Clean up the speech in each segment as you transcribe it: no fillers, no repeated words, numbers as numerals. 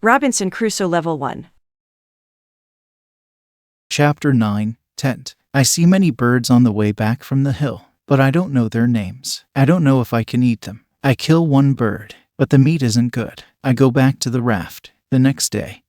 Robinson Crusoe Level 1. Chapter 9, Tent. I see many birds on the way back from the hill, but I don't know their names. I don't know if I can eat them. I kill one bird, but the meat isn't good. I go back to the raft. The next day,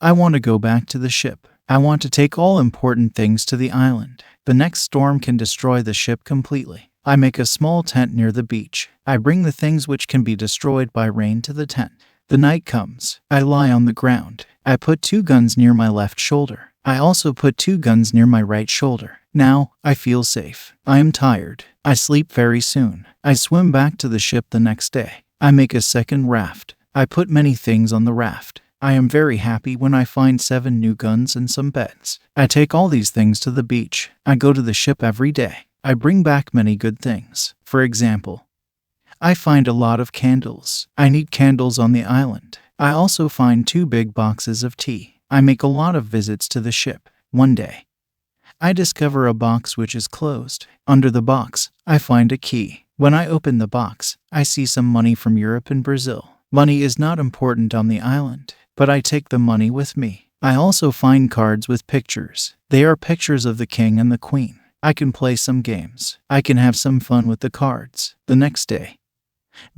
I want to go back to the ship. I want to take all important things to the island. The next storm can destroy the ship completely. I make a small tent near the beach. I bring the things which can be destroyed by rain to the tent. The night comes. I lie on the ground. I put 2 guns near my left shoulder. I also put 2 guns near my right shoulder. Now, I feel safe. I am tired. I sleep very soon. I swim back to the ship the next day. I make a second raft. I put many things on the raft. I am very happy when I find 7 new guns and some beds. I take all these things to the beach. I go to the ship every day. I bring back many good things. For example, I find a lot of candles. I need candles on the island. I also find 2 big boxes of tea. I make a lot of visits to the ship. One day, I discover a box which is closed. Under the box, I find a key. When I open the box, I see some money from Europe and Brazil. Money is not important on the island, but I take the money with me. I also find cards with pictures. They are pictures of the king and the queen. I can play some games. I can have some fun with the cards. The next day,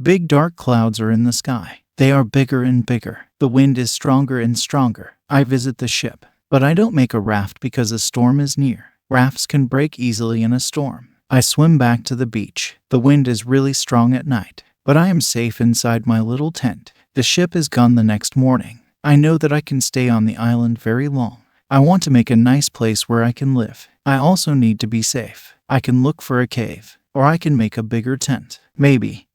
big dark clouds are in the sky. They are bigger and bigger. The wind is stronger and stronger. I visit the ship, but I don't make a raft because a storm is near. Rafts can break easily in a storm. I swim back to the beach. The wind is really strong at night, but I am safe inside my little tent. The ship is gone the next morning. I know that I can stay on the island very long. I want to make a nice place where I can live. I also need to be safe. I can look for a cave, or I can make a bigger tent. Maybe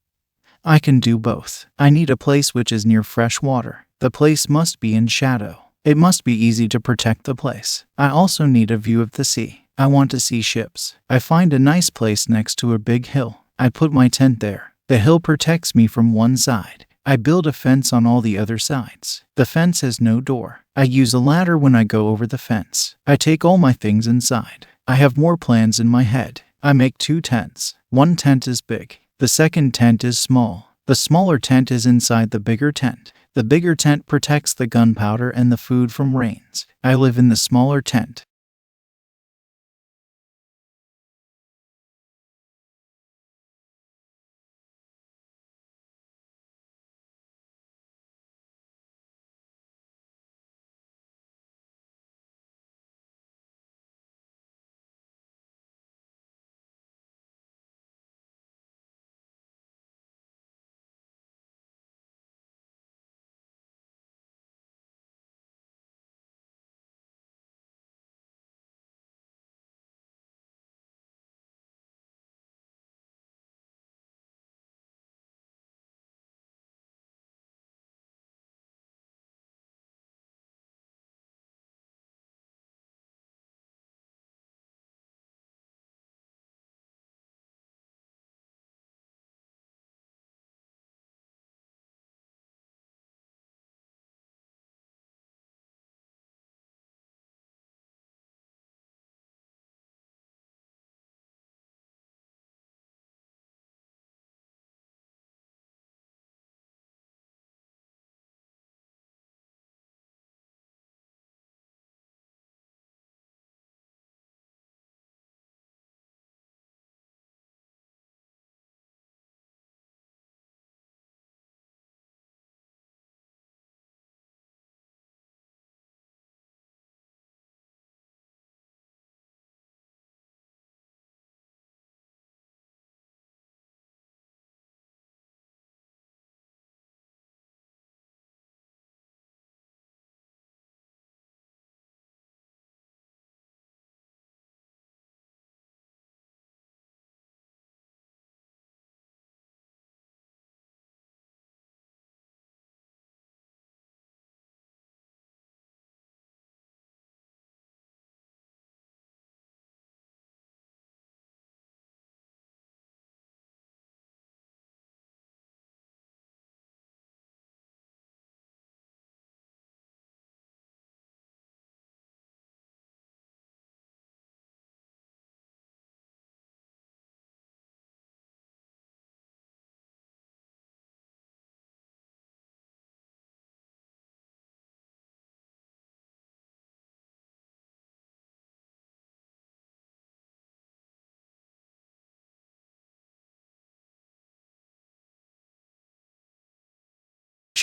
I can do both. I need a place which is near fresh water. The place must be in shadow. It must be easy to protect the place. I also need a view of the sea. I want to see ships. I find a nice place next to a big hill. I put my tent there. The hill protects me from one side. I build a fence on all the other sides. The fence has no door. I use a ladder when I go over the fence. I take all my things inside. I have more plans in my head. I make 2 tents. One tent is big. The second tent is small. The smaller tent is inside the bigger tent. The bigger tent protects the gunpowder and the food from rains. I live in the smaller tent.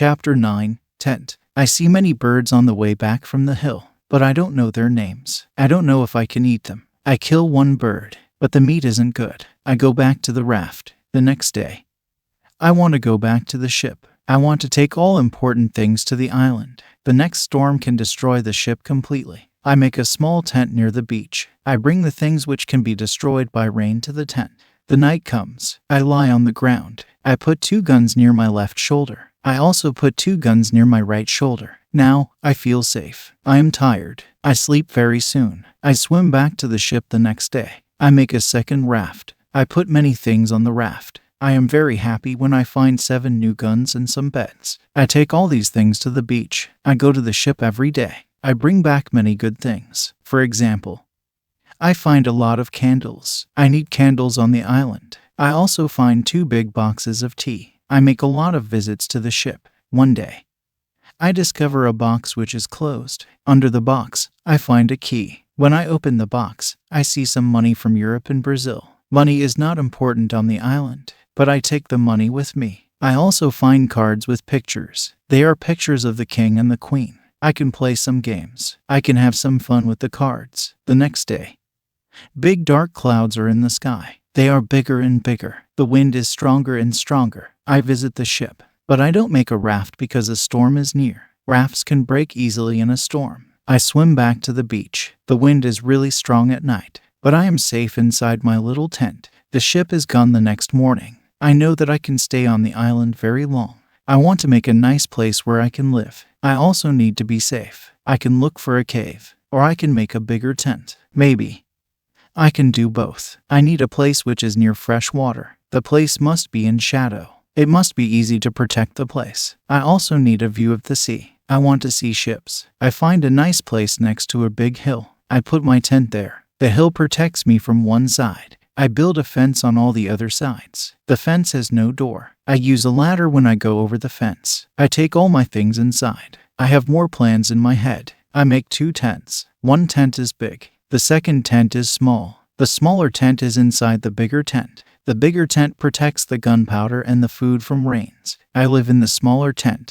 Chapter 9, Tent. I see many birds on the way back from the hill, but I don't know their names. I don't know if I can eat them. I kill one bird, but the meat isn't good. I go back to the raft. The next day, I want to go back to the ship. I want to take all important things to the island. The next storm can destroy the ship completely. I make a small tent near the beach. I bring the things which can be destroyed by rain to the tent. The night comes. I lie on the ground. I put 2 guns near my left shoulder. I also put 2 guns near my right shoulder. Now, I feel safe. I am tired. I sleep very soon. I swim back to the ship the next day. I make a second raft. I put many things on the raft. I am very happy when I find 7 new guns and some beds. I take all these things to the beach. I go to the ship every day. I bring back many good things. For example, I find a lot of candles. I need candles on the island. I also find 2 big boxes of tea. I make a lot of visits to the ship. One day, I discover a box which is closed. Under the box, I find a key. When I open the box, I see some money from Europe and Brazil. Money is not important on the island, but I take the money with me. I also find cards with pictures. They are pictures of the king and the queen. I can play some games. I can have some fun with the cards. The next day, big dark clouds are in the sky. They are bigger and bigger. The wind is stronger and stronger. I visit the ship, but I don't make a raft because a storm is near. Rafts can break easily in a storm. I swim back to the beach. The wind is really strong at night, but I am safe inside my little tent. The ship is gone the next morning. I know that I can stay on the island very long. I want to make a nice place where I can live. I also need to be safe. I can look for a cave, or I can make a bigger tent. Maybe I can do both. I need a place which is near fresh water. The place must be in shadow. It must be easy to protect the place. I also need a view of the sea. I want to see ships. I find a nice place next to a big hill. I put my tent there. The hill protects me from one side. I build a fence on all the other sides. The fence has no door. I use a ladder when I go over the fence. I take all my things inside. I have more plans in my head. I make 2 tents. One tent is big. The second tent is small. The smaller tent is inside the bigger tent. The bigger tent protects the gunpowder and the food from rains. I live in the smaller tent.